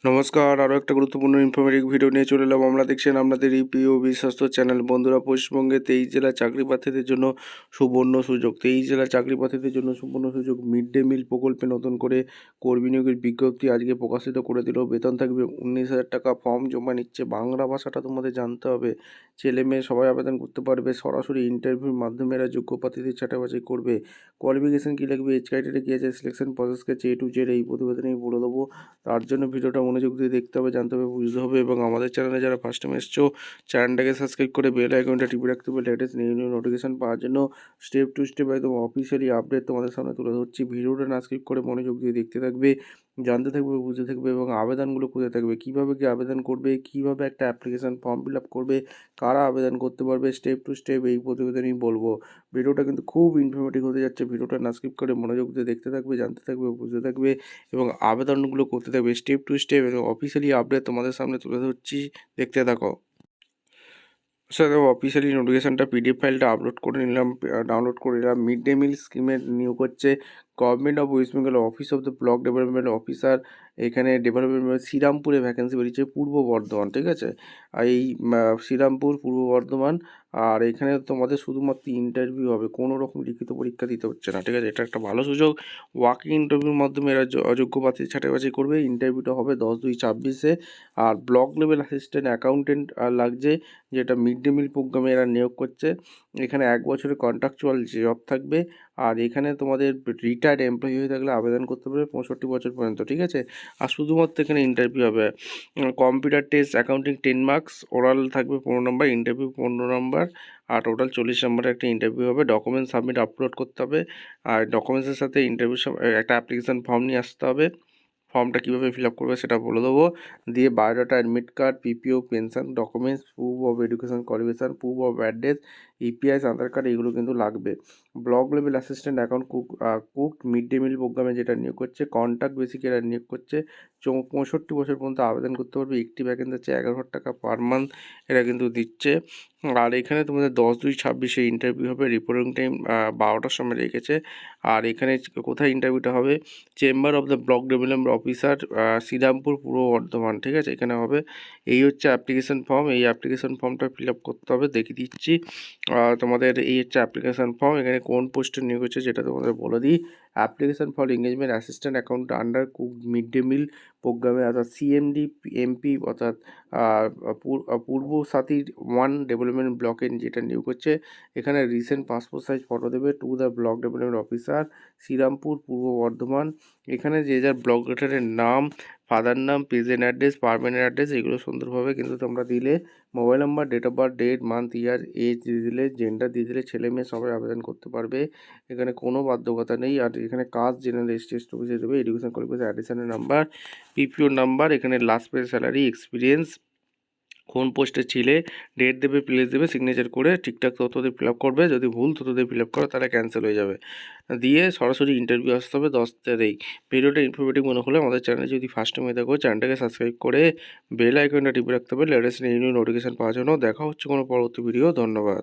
নমস্কার, আরও একটা গুরুত্বপূর্ণ ইনফরমেটিভ ভিডিও নিয়ে চলে এলাম। আমরা দেখছেন আপনাদের এই প্রিয় বিশ্বস্ত চ্যানেল। বন্ধুরা, পশ্চিমবঙ্গে 23 জেলার চাকরি প্রার্থীদের জন্য সুবর্ণ সুযোগ। 23 জেলার চাকরি প্রার্থীদের জন্য সুবর্ণ সুযোগ। মিড ডে মিল প্রকল্পে নতুন করে কর্মী নিয়োগের বিজ্ঞপ্তি আজকে প্রকাশিত করে দিল। বেতন থাকবে 19,000 টাকা। ফর্ম জমা নিচ্ছে। বাংলা ভাষাটা তোমাদের জানতে হবে। ছেলে মেয়ে সবাই আবেদন করতে পারবে। সরাসরি ইন্টারভিউর মাধ্যমে এরা যোগ্য প্রার্থীদের ছাঁটাই করবে। কোয়ালিফিকেশন কী লাগবে, এজ ক্রাইটেরিয়া কী আছে, সিলেকশন প্রসেসকে A to Z এই প্রতিবেদনেই বলে দেবো। তার জন্য ভিডিওটা মনোযোগ দিয়ে দেখতে হবে, জানতে হবে, বুঝতে হবে। এবং আমাদের চ্যানেলে যারা ফার্স্ট টাইম এসছো, চ্যানেলটাকে সাবস্ক্রাইব করে বেল আইকনটা টিপে রাখতে হবে লেটেস্ট নিউ নোটিফিকেশন পাওয়ার জন্য। স্টেপ টু স্টেপ একদম অফিসিয়ালি আপডেট তোমাদের সামনে তুলে ধরছি। ভিডিওটা না স্কিপ করে মনোযোগ দিয়ে দেখতে থাকবে, জানতে থাকবে, বুঝতে থাকবে। এবং আবেদনগুলো কোথায় থাকবে, কীভাবে কি আবেদন করবে, কীভাবে একটা অ্যাপ্লিকেশান ফর্ম ফিল আপ করবে, কারা আবেদন করতে পারবে, স্টেপ টু স্টেপ এই প্রতিবেদনেই বলবো। ভিডিওটা কিন্তু খুব ইনফরমেটিভ হতে যাচ্ছে। ভিডিওটা না স্কিপ করে মনোযোগ দিয়ে দেখতে থাকবে, জানতে থাকবে, বুঝতে থাকবে এবং আবেদনগুলো করতে থাকবে স্টেপ টু স্টেপ এবং অফিসিয়ালি আপডেট তোমাদের সামনে তুলে ধরছি। দেখতে থাকো। স্যার, অফিসিয়ালি নোটিফিকেশানটা PDF ফাইলটা ডাউনলোড করে নিলাম। মিড ডে মিল স্কিমের নিয়োগ হচ্ছে government of West Bengal office of the block development officer. এখানে ডেভেলপমেন্ট শ্রীরামপুরে ভ্যাকেন্সি বেরিয়েছে, পূর্ব বর্ধমান। ঠিক আছে, আর এই শ্রীরামপুর, পূর্ব বর্ধমান। আর এখানে তোমাদের শুধুমাত্র ইন্টারভিউ হবে, কোনো রকম লিখিত পরীক্ষা দিতে হচ্ছে না। ঠিক আছে, এটা একটা ভালো সুযোগ। ওয়াকিং ইন্টারভিউর মাধ্যমে এরা অযোগ্য প্রার্থী ছাঁটাই করবে। ইন্টারভিউটা হবে 10/2/26-এ। আর ব্লক লেভেল অ্যাসিস্ট্যান্ট অ্যাকাউন্টেন্ট লাগছে, যেটা মিড ডে মিল প্রোগ্রামে এরা নিয়োগ করছে। এখানে 1 বছরের কন্ট্রাকচুয়াল জব থাকবে। আর এখানে তোমাদের রিটায়ার্ড এমপ্লয়ি হয়ে থাকলে আবেদন করতে পারবে 65 বছর পর্যন্ত। ঠিক আছে, আর শুধুমাত্র এখানে ইন্টারভিউ হবে। Computer test, accounting 10 marks, oral থাকবে 15 নম্বর, ইন্টারভিউ 15 নম্বর, আর টোটাল 40 নম্বরের একটা ইন্টারভিউ হবে। ডকুমেন্টস সাবমিট আপলোড করতে হবে। আর ডকুমেন্টসের সাথে ইন্টারভিউ একটা অ্যাপ্লিকেশান ফর্ম নিয়ে আসতে হবে। ফর্মটা কীভাবে ফিল আপ করবে সেটা বলে দেবো। দিয়ে biodata, admit card, PPO, pension documents, proof of education qualification, proof of address, EPIS, Aadhaar card, এগুলো কিন্তু লাগবে। Block level assistant account cook mid day meal প্রোগ্রামে যেটা নিয়োগ করছে, কন্ট্রাক্ট বেসিকে এরা নিয়োগ করছে। 65 বছর পর্যন্ত আবেদন করতে পারবে। একটি ভ্যাকেন্সি হচ্ছে 11,000 টাকা পার মান্থ এরা কিন্তু দিচ্ছে। আর এখানে তোমাদের 10/2/26-এ ইন্টারভিউ হবে। রিপোর্টিং টাইম 12টার সময় রেখেছে। আর এখানে কোথায় ইন্টারভিউটা হবে, chamber of the block development officer, Shrirampur, Purba Bardhaman. ঠিক আছে, এখানে হবে। এই হচ্ছে অ্যাপ্লিকেশান ফর্ম। এই অ্যাপ্লিকেশান ফর্মটা ফিল আপ করতে হবে, দেখিয়ে দিচ্ছি তোমাদের। এই হচ্ছে অ্যাপ্লিকেশান ফর্ম। এখানে কোন পোস্টে নিয়োগ হচ্ছে যেটা তোমাদের বলে দিই। Application for engagement assistant account under cook mid day meal প্রোগ্রামে, অর্থাৎ CMD MP, অর্থাৎ পূর্ব সাথীর 1 ডেভেলপমেন্ট ব্লকে যেটা নিয়োগ হচ্ছে। এখানে রিসেন্ট পাসপোর্ট সাইজ ফটো দেবে to the block development officer, Shrirampur, Purba Bardhaman. এখানে যে যার ব্লক লেটারের নাম, ফাদার নাম, প্রেজেন্ট অ্যাড্রেস, পারমানেন্ট অ্যাড্রেস, এগুলো সুন্দরভাবে কিন্তু তোমরা দিলে। Mobile number, date of birth, date, month, year, age দিয়ে দিলে, জেন্ডার দিয়ে দিলে, ছেলে মেয়ে সবাই আবেদন করতে পারবে। এখানে কোনো বাধ্যকতা নেই। আর এখানে কাস্ট, জেনারেল, ST অফিসে দেবে। এডুকেশন কোয়ালিফিকেশন, অ্যাডিশনের নাম্বার, PPO নাম্বার, এখানে লাস্ট পে স্যালারি, এক্সপিরিয়েন্স, কোন পোস্টে ছিলে, ডেট দেবে, প্লেস দেবে, সিগনেচার করে ঠিকঠাক তথ্য দিয়ে ফিল আপ করবে। যদি ভুল তথ্য দিয়ে ফিল আপ করো তাহলে ক্যান্সেল হয়ে যাবে। দিয়ে সরাসরি ইন্টারভিউ আসতে হবে 10 তারিখ। ভিডিওটা ইনফরমেটিভ মনে হলে আমাদের চ্যানেলে যদি ফার্স্ট টাইম দেখো, চ্যানেলটাকে সাবস্ক্রাইব করে বেল আইকনটা টিপে রাখতে হবে লেটেস্ট নিউ নোটিফিকেশন পাওয়ার জন্য। দেখা হচ্ছে কোনো পরবর্তী ভিডিও। ধন্যবাদ।